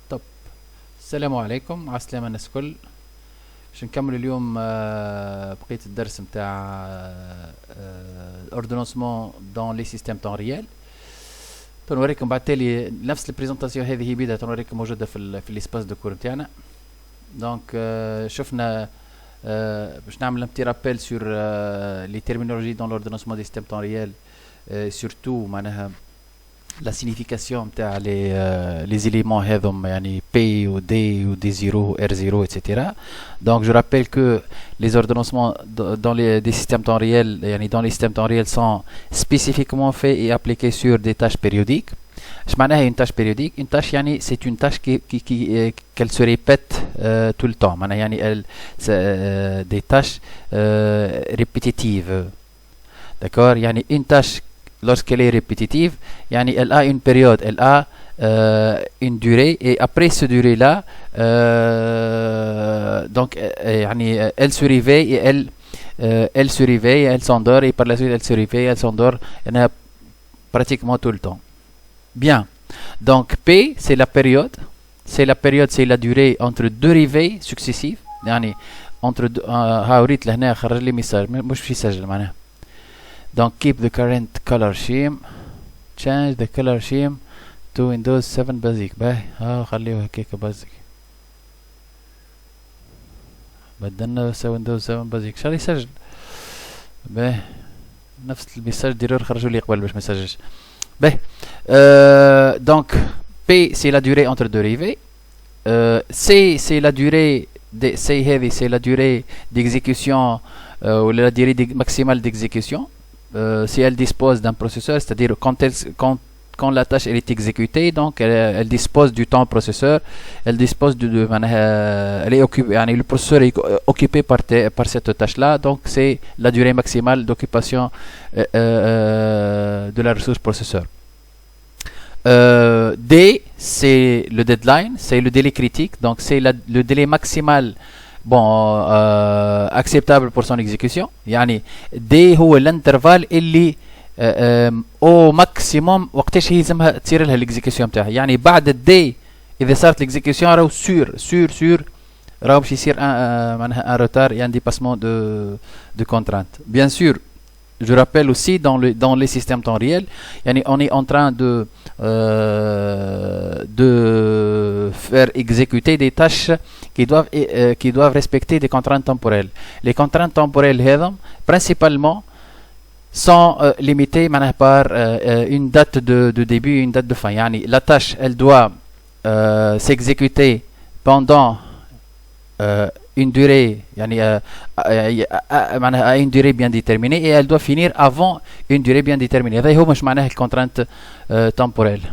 طب السلام عليكم، على السلامة الناس الكل. باش نكمل اليوم بقية الدرس متاع الاوردونسمون دون لي سيستيم طون ريال. تنوريكم بعد تالي نفس البريزونطاسيون هذه هي بدها تنوريكم موجودة في الاسباس دو كور نتاعنا. دونك شفنا باش نعمل ان بتي رابيل سور لي تيرمينولوجي دون لوردونسمون دي سيستيم طون ريال، سورتو معناها la signification تاع les éléments هذم يعني P ou D ou D0 R0 etc. Donc je rappelle que les ordonnancements dans des systèmes temps réels, يعني dans les systèmes temps réels sont spécifiquement faits et appliqués sur des tâches périodiques. اش معناها une tâche périodique? Une tâche يعني c'est une tâche qu'elle se répète tout le temps. معناها يعني elle des tâches répétitives. D'accord? يعني une tâche lorsqu'elle est répétitive, elle a une période, elle a une durée, et après cette durée-là, donc elle se réveille et elle se réveille, elle s'endort, et par la suite elle se réveille, elle s'endort, pratiquement tout le temps. Bien. Donc P, c'est la période, c'est la durée entre deux réveils successifs. Entre deux, هاوريت لهنا خرج لي ميساج مش في سجل معناها. Donc keep the current color scheme, change the color scheme to Windows 7 basic. باهي خليه هكاك basic. بدلنا Windows 7 basic. شغل يسجل. باهي نفس الميساج ديرور خرجوا لي قبل باش ما يسجلش. باهي donc P c'est la durée entre deux rivets. C c'est la durée c'est la durée d'exécution ou la durée maximale d'exécution. Si elle dispose d'un processeur, c'est-à-dire quand la tâche elle est exécutée, donc elle dispose du temps processeur, elle dispose elle est occupée, le processeur est occupé par cette tâche-là, donc c'est la durée maximale d'occupation de la ressource processeur. D, c'est le deadline, c'est le délai critique, donc c'est le délai maximal acceptable pour son exécution. يعني D هو الانترفال اللي او ماكسيموم وقتاش هي لازمها تصير لها الاكزيكيوشن نتاعها. يعني بعد الدي اذا صارت الاكزيكيوشن راهو سور راهو باش يصير معناها ان روتار يعني ديباسمون دو كونترانت. بيان سور je rappelle aussi dans les systèmes temps réels, on est en train de faire exécuter des tâches qui doivent respecter des contraintes temporelles. Les contraintes temporelles principalement sont limitées par une date de début et une date de fin. La tâche elle doit s'exécuter pendant une durée à une durée bien déterminée et elle doit finir avant une durée bien déterminée. هذا هو مش معناه الكونترانت temporelle.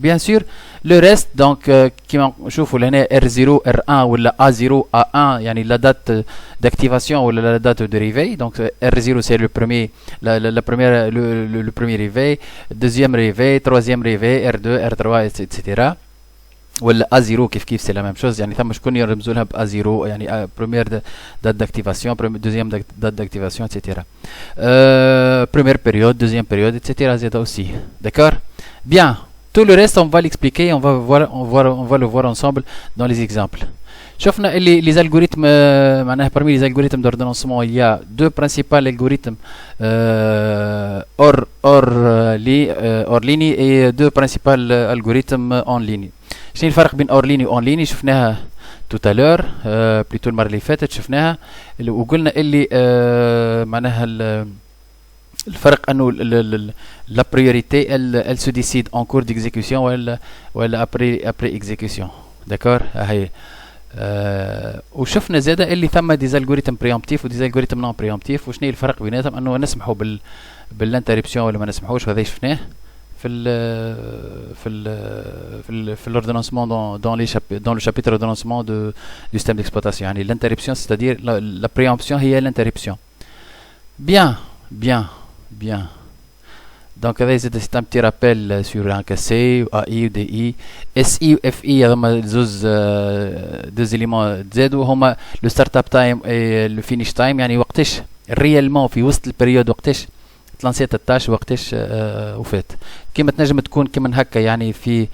Bien sûr le reste donc كيما نشوفوا لهنا R0 R1 ولا A0 A1 يعني la date d'activation ولا la date de réveil. Donc R0 c'est le premier le premier réveil, deuxième réveil, troisième réveil, R2 R3 etc. ولا A0 كيف c'est la même chose. يعني ثم شكون يرمزوا لها ب A0 يعني première date d'activation, deuxième date d'activation etc. Première période, deuxième période etc. c'est aussi. D'accord? Bien. Tout le reste on va l'expliquer, on va le voir ensemble dans les exemples. شفنا اللي les algorithmes معناها parmi les algorithmes d'ordonnancement il y a deux principaux algorithmes hors ligne et deux principaux algorithmes en ligne. شنو الفرق بين اور ليني وان ليني؟ شفناها tout à l'heure بليتو المره اللي فاتت شفناها وقلنا اللي معناها الفرق انه la priorité elle se décide en cours d'exécution ولا après exécution. d'accord هي وشفنا زاده اللي ثم دي الجوريثم بريامبتيف ودي الجوريثم نون بريامبتيف وشنو الفرق بيناتهم، انه نسمحوا بالانتربسيون ولا ما نسمحوش. وهذا شفناه في l'ordonnancement dans le chapitre d'ordonnancement du système d'exploitation. يعني l'interruption c'est-à-dire la préemption هي l'interruption. bien donc c'est un petit rappel sur un C ou AI ou DI. SI ou FI هما deux éléments Z وهما le startup time et le finish time. يعني وقتاش réellement في وسط البريود وقتاش لانسيت التاش وقتاش وفات. كيما تنجم تكون كيما هكا يعني في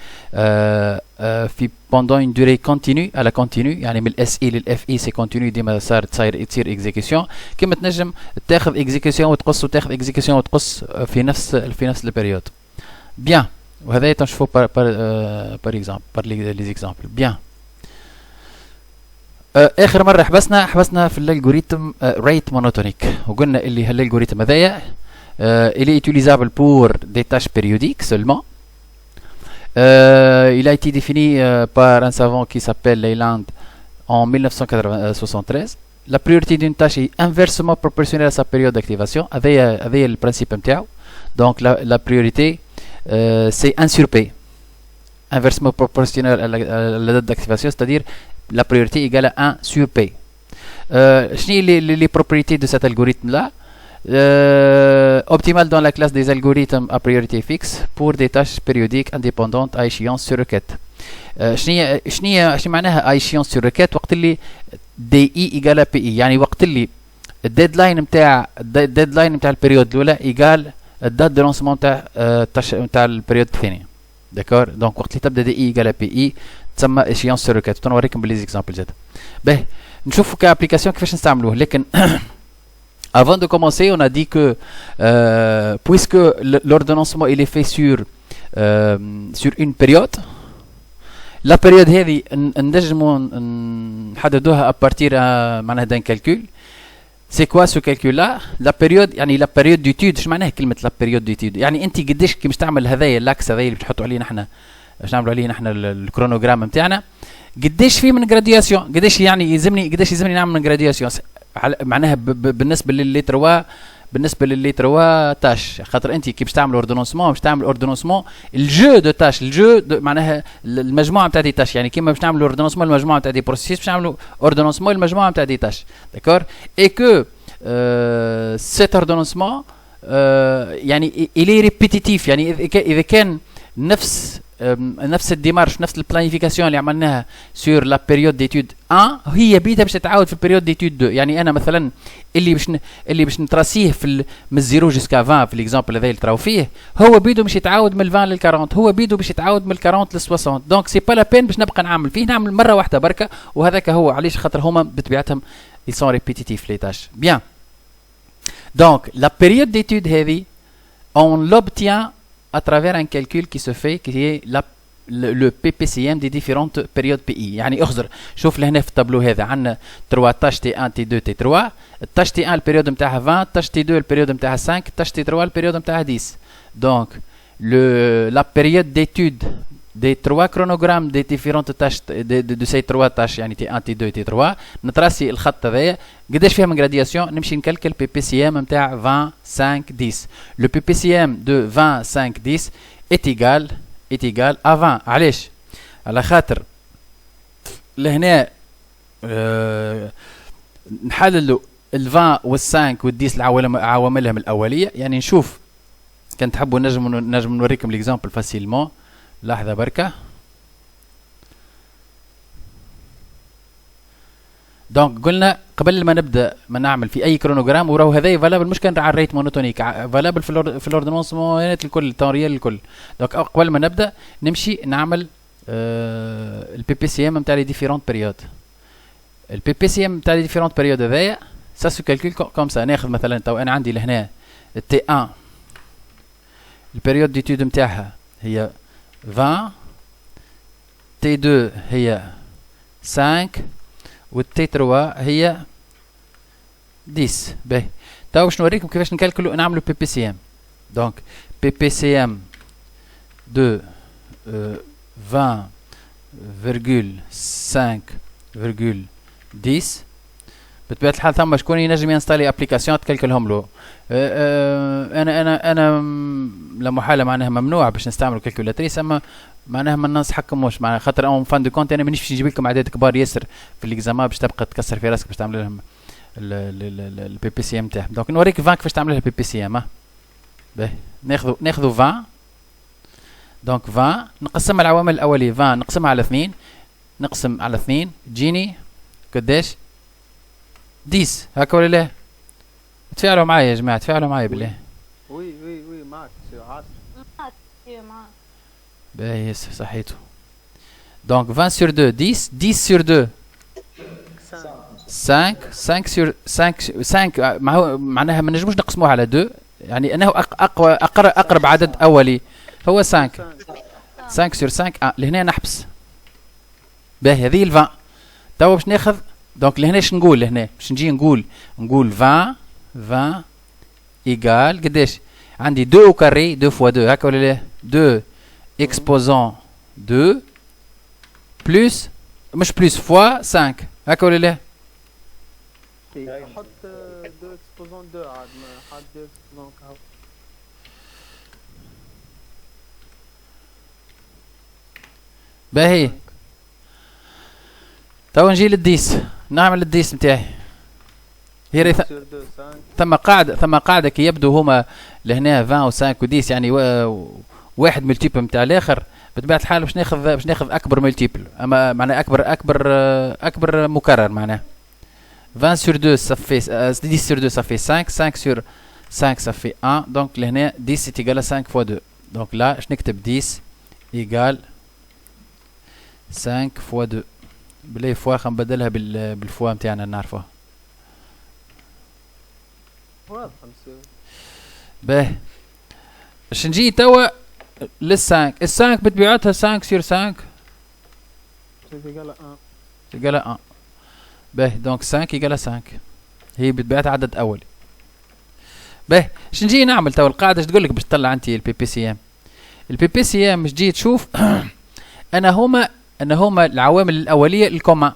في pendant une durée continue à la continue، يعني من الاس اي للاف اي سي كونتينيو ديما تصير اكزيكيسيون. كيما تنجم تاخذ اكزيكيسيون وتقص وتاخذ اكزيكيسيون وتقص في نفس البيريود. بيان، وهذا تنشوفوا بار اكزامبل بار لي زيكزامبل. بيان، اخر مره حبسنا في الالغوريثم ريت مونوتونيك، وقلنا اللي هالالغوريثم هذايا il est utilisable pour des tâches périodiques seulement. Il a été défini par un savant qui s'appelle Leyland en 1973. La priorité d'une tâche est inversement proportionnelle à sa période d'activation. هذايا البرانسيب نتاعو. Donc la priorité c'est 1 sur P, inversement proportionnel à la date d'activation, c'est-à-dire la priorité égale à 1 sur P. Les propriétés de cet algorithme-là, optimal dans la classe des algorithmes à priorité fixe pour des tâches périodiques indépendantes à échéance sur requête. شنو معناها à échéance sur requête؟ وقت اللي DI égale à PI، يعني وقت اللي الديدلاين نتاع البريود الاولى ايجال الدات دو لونسمون نتاع البريود الثانيه. داكور، دونك وقت اللي تبدا دي اي ايجال بي اي تسمى ايشيونس سور ريكات. نوريكم باللي زيكزامبل زاد. باهي نشوفوا كابليكاسيون كيفاش نستعملوه. لكن avant de commencer on a dit que puisque l'ordonnancement il est fait sur une période، la période هذه نجموا نحددوها à partir معناها d'un calcul. C'est quoi ce calcul-là؟ La période يعني la période d'étude. شو معناها كلمة la période d'étude؟ يعني أنت قديش كي باش تعمل هذايا اللاكس هذايا اللي بتحطوا عليه نحن باش نعملوا عليه نحن الكرونوغرام نتاعنا، قديش فيه من جرادياسيون، قديش يعني يلزمني نعمل من جرادياسيون معناها بالنسبة للي تروا تاش. خاطر أنت كي باش تعمل اوردونونسمون الجو دو تاش، معناها المجموعة نتاع دي تاش. يعني كيما باش نعملوا اوردونونسمون المجموعة نتاع دي بروسيس باش نعملوا اوردونونسمون المجموعة نتاع دي تاش. داكور، اي كو سيت اوردونونسمون يعني إلي ريبيتيتيف، يعني إذا كان نفس الديمارش نفس البلانيفيكاسيون اللي عملناها سور لا بيريود ديتود 1 هي بيدها باش تتعاود في البيريود ديتود 2. يعني انا مثلا اللي باش نتراسيه من 0 جوسكا 20 في ليكزامبل هذا اللي تراو فيه، هو بيدو باش يتعاود من 20 لل 40، هو بيدو باش يتعاود من 40 لل 60. دونك سي با لا بين باش نبقى نعمل فيه، نعمل مره واحده بركه. وهذاك هو علاش خاطر هما بطبيعتهم ils sont répétitifs les tâches. Bien. Donc la période d'étude هذه on l'obtient à travers un calcul qui se fait qui est le PPCM des différentes périodes PI. يعني اخزر شوف لهنا في التابلو هذا عندنا 3 تاش تي 1 تي 2 تي 3. التاش تي 1 البيريود نتاعها 20، تاش تي 2 البيريود نتاعها 5، تاش تي 3 البيريود نتاعها 10. Donc la période d'étude des 3 chronogrammes des différentes tâches de ces 3 tâches يعني تي 1 تي 2 تي 3 نتراسي الخط هذايا قداش فيها من جرادياسيون، نمشي نكلكل بي بي سي ام نتاع 20 5 10. لو بي بي سي ام دو 20 5 10 est égal à 20. علاش؟ على خاطر لهنا نحللوا ال 20 وال 5 وال 10 عواملهم الاوليه. يعني نشوف كان تحبوا نجم نوريكم ليكزامبل فاسيلمون. لحظة بركة. دونك قلنا قبل ما نبدا ما نعمل في اي كرونوغرام وراو هذايا فالابل، مش كان على الريت مونوتونيك، فالابل في الاوردونونسمون الكل التوريال الكل. دونك قبل ما نبدا نمشي نعمل البي بي سي ام نتاع لي ديفيرونت بيريود. البي بي سي ام نتاع لي ديفيرونت بيريود هذايا سا سو كالكول كوم سا. ناخذ مثلا تو انا عندي لهنا تي 1 البيريود ديتود نتاعها هي 20، تي 2 هي 5 والتي 3 هي 10. باهي تو باش نوريكم كيفاش نكالكلو نعملو بي بي سي ام. دونك بي بي سي ام دو 20,5,10. بطبيعة الحال ثم شكون ينجم ينستالي ابليكاسيون تكلكلهم له. انا لا محاله معناها ممنوع باش نستعملوا كالكولاتريس، اما معناها ما ننصحكموش معناها خاطر اون فان دو كونت انا مانيش باش نجيب لكم اعداد كبار ياسر في الاكزامان باش تبقى تكسر في راسك باش تعمل لهم البي بي سي ام تاعهم. دونك نوريك 20 كيفاش تعمل لها البي بي سي ام. باهي ناخذوا 20. دونك 20 نقسمها العوامل الاوليه، 20 نقسمها على 2 نقسم على 2 تجيني قداش 10. هكا ولا لا؟ تفاعلوا معايا يا جماعه، تفاعلوا معايا بالله. وي معك سي عاصم. معك. باهي صحيته. دونك 20 sur 2 10 10 sur 2 5 5 sur 5 معناها ما نجموش نقسموها على 2 يعني انه اقرب عدد اولي هو 5 5 sur 5 لهنا نحبس. باهي هذه ال 20 توا باش ناخذ دونك لهنا اش نقول لهنا باش نجي نقول 20 ايكال قداش عندي 2 au carré 2 fois 2 هكا ولا لا 2 exposant 2 plus مش plus fois 5 هكا ولا لا حط 2 اكسبوزون 2 عاد ما حط 2 اكسبوزون كهو. باهي توا نجي للديس نعمل الديس نتاعي هي ثم قاعده كي يبدو هما لهنا 20 و 5 و 10 يعني واحد ملتيبل نتاع الاخر بطبيعه الحال باش ناخذ اكبر ملتيبل اما معناها اكبر مكرر معناها 20 sur 2 ça fait 10 sur 2 ça fait 5 5 sur 5 ça fait 1 donc لهنا 10 est égal à 5 fois 2 donc là je نكتب 10 égale 5 fois 2 بلاي فوا خلينا نبدلها بالفوا نتاعنا نعرفوها. واضح مسيو. باهي باش نجي توا للسانك السانك بطبيعتها 5 sur 5 égale à 1 باهي دونك 5 égale à 5 هي بطبيعتها عدد اولي. باهي باش نجي نعمل توا القاعده اش تقول لك باش تطلع انت البي بي سي ام. البي بي سي ام جيت تشوف انا هما العوامل الاوليه الكوما.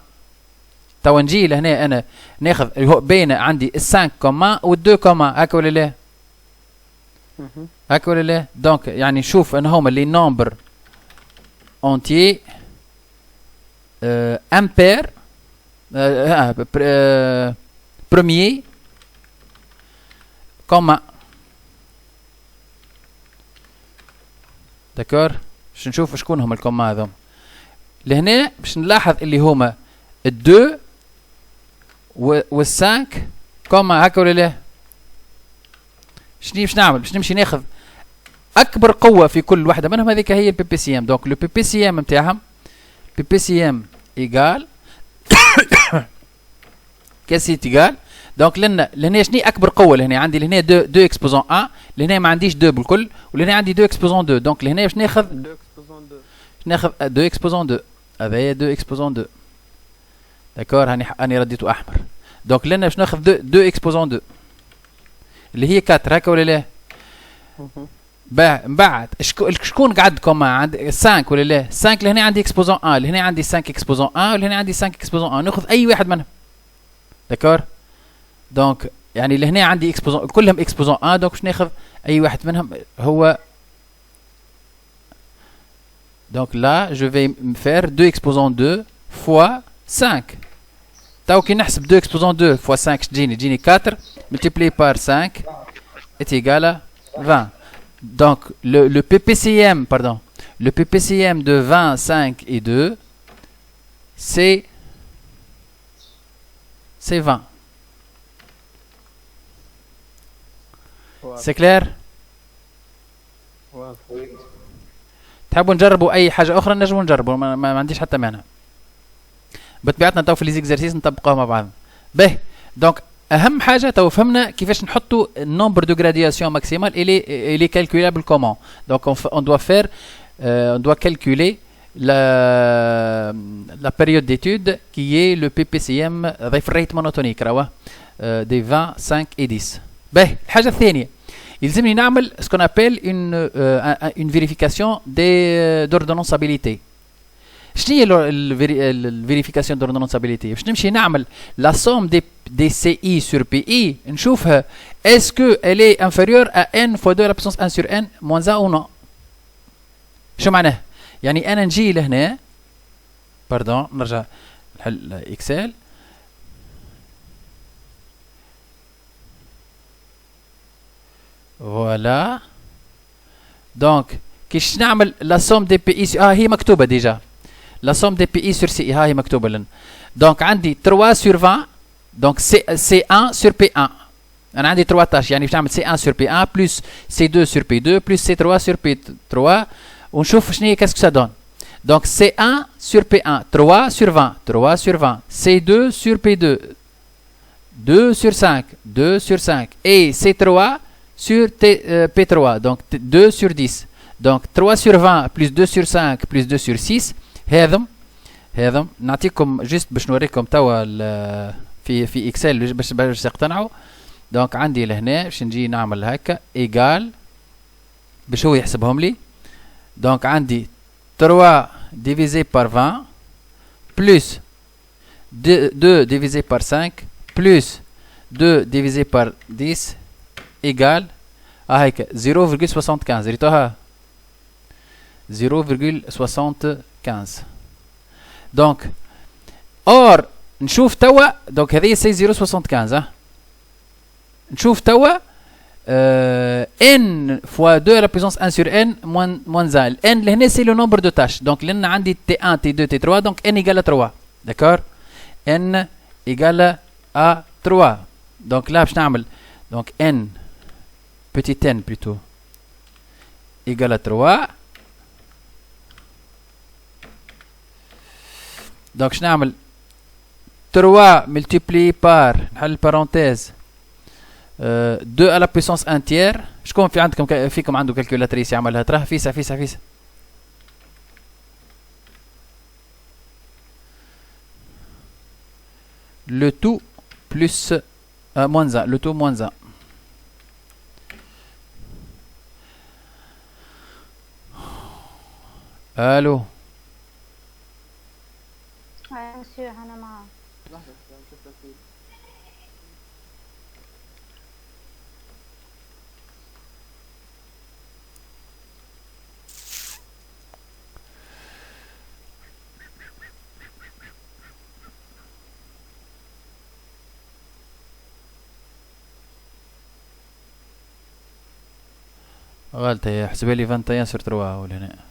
توا نجي لهنا انا ناخذ بين عندي ال5 كوما وال2 كوما هكا ولا لا هكا ولا لا دونك يعني شوف ان هما لي نومبر اونتيي امبير بروميي كوما داكور باش نشوف شكون هما الكوما هذوما لهنا باش نلاحظ اللي هما الدو والسانك كوما هكا ولا لا. شنو باش نعمل باش نمشي ناخذ اكبر قوه في كل واحده منهم هذيك هي البي بي سي ام. دونك لو بي بي سي ام نتاعهم بي بي سي ام ايغال كاسي ايغال دونك لهنا شنو اكبر قوه لهنا عندي لهنا 2 اكسبوزون 1 لهنا ما عنديش 2 بالكل ولهنا عندي 2 اكسبوزون 2 دونك لهنا باش ناخذ 2 اكسبوزون 2 هذايا 2 اكسبوزون 2 داكور هاني رديته احمر. دونك لنا باش ناخذ 2 اكسبوزون 2 اللي هي 4 هكا ولا لا. من بعد شكون قعدكم عند 5 ولا لا 5 لهنا عندي اكسبوزون 1 لهنا عندي 5 اكسبوزون 1 ولهنا عندي 5 اكسبوزون 1 ناخذ اي واحد منهم داكور. دونك يعني لهنا عندي اكسبوزون كلهم اكسبوزون 1 دونك باش ناخذ اي واحد منهم هو. Donc là, je vais me faire 2 exposant 2 fois 5. Taou qui نحسب 2 exposant 2 fois 5 تجيني 4 multiplié par 5 est égal à 20. Donc le PPCM, pardon, le PPCM de 20, 5 et 2 c'est 20. C'est clair? تحبوا نجربوا اي حاجه اخرى نجموا نجربوا ما عنديش حتى مانع. بطبيعتنا تو في لي زيكزارسيس نطبقوها مع بعض. باهي دونك اهم حاجه تو فهمنا كيفاش نحطوا النومبر دو غرادياسيون ماكسيمال il est calculable comment. Donc on doit faire on doit calculer la période d'étude qui est le PPCM ضيف الريت مونوتونيك راهو des 20 5 et 10. باهي الحاجه الثانيه يلزمني نعمل ce qu'on appelle une vérification d'ordonnançabilité. شنو هي الفيريفيكاسيون d'ordonnançabilité؟ باش نمشي نعمل la somme des CI sur PI نشوفها est-ce que elle est inférieure à n fois 2 à la puissance 1 sur n moins 1 ou non. شو معناه؟ يعني انا نجي لهنا باردون نرجع نحل اكسل فوالا. دونك كيش نعمل لا سوم دي بي اي هي مكتوبه ديجا لا سوم دي بي اي سور سي هي مكتوبه لنا. دونك عندي 3 sur 20 دونك سي 1 sur بي 1 انا عندي 3 تاش، يعني باش نعمل سي 1 سور بي 1 بلس سي 2 سور بي 2 بلس سي 3 سور بي 3 ونشوف شنو هي كاسكو سا دون. دونك سي 1 سور بي 1 3 سور 20 3 سور 20 سي 2 سور بي 2 2 sur 5, 2 sur 5, et C3 sur P3, donc 2 sur 10. Donc 3 sur 20 plus 2 sur 5 plus 2 sur 6. هذم نعطيكم جست باش نوريكم توا في اكسل باش تقتنعوا. دونك عندي لهنا باش نجي نعمل هكا ايجال باش هو يحسبهم لي. دونك عندي 3 divisé par 20 plus 2 divisé par 5 plus 2 divisé par 10 égale هيك 0,75. ريتوها 0,75. دونك اور نشوف توا دونك هذه سي 0,75. نشوف توا n fois 2 à la puissance 1 sur n moins 1. n لهنا c'est le nombre de tâches. donc لأن عندي t1 t2 t3 donc n égale à 3. d'accord, n égale à 3. donc là باش نعمل donc n petit n plutôt égale à 3. donc باش نعمل 3 multiplié par نحل parenthèse 2 à la puissance 1 tiers. شكون في عندكم فيكم عنده كالكولاتريس يعملها؟ تراه فيسا le tout plus moins 1, le tout moins 1. الو مسيو انا معاك. لحظة نشوف تسجيل. غلطة، هي حسبها لي 21 sur 3 هو هنا.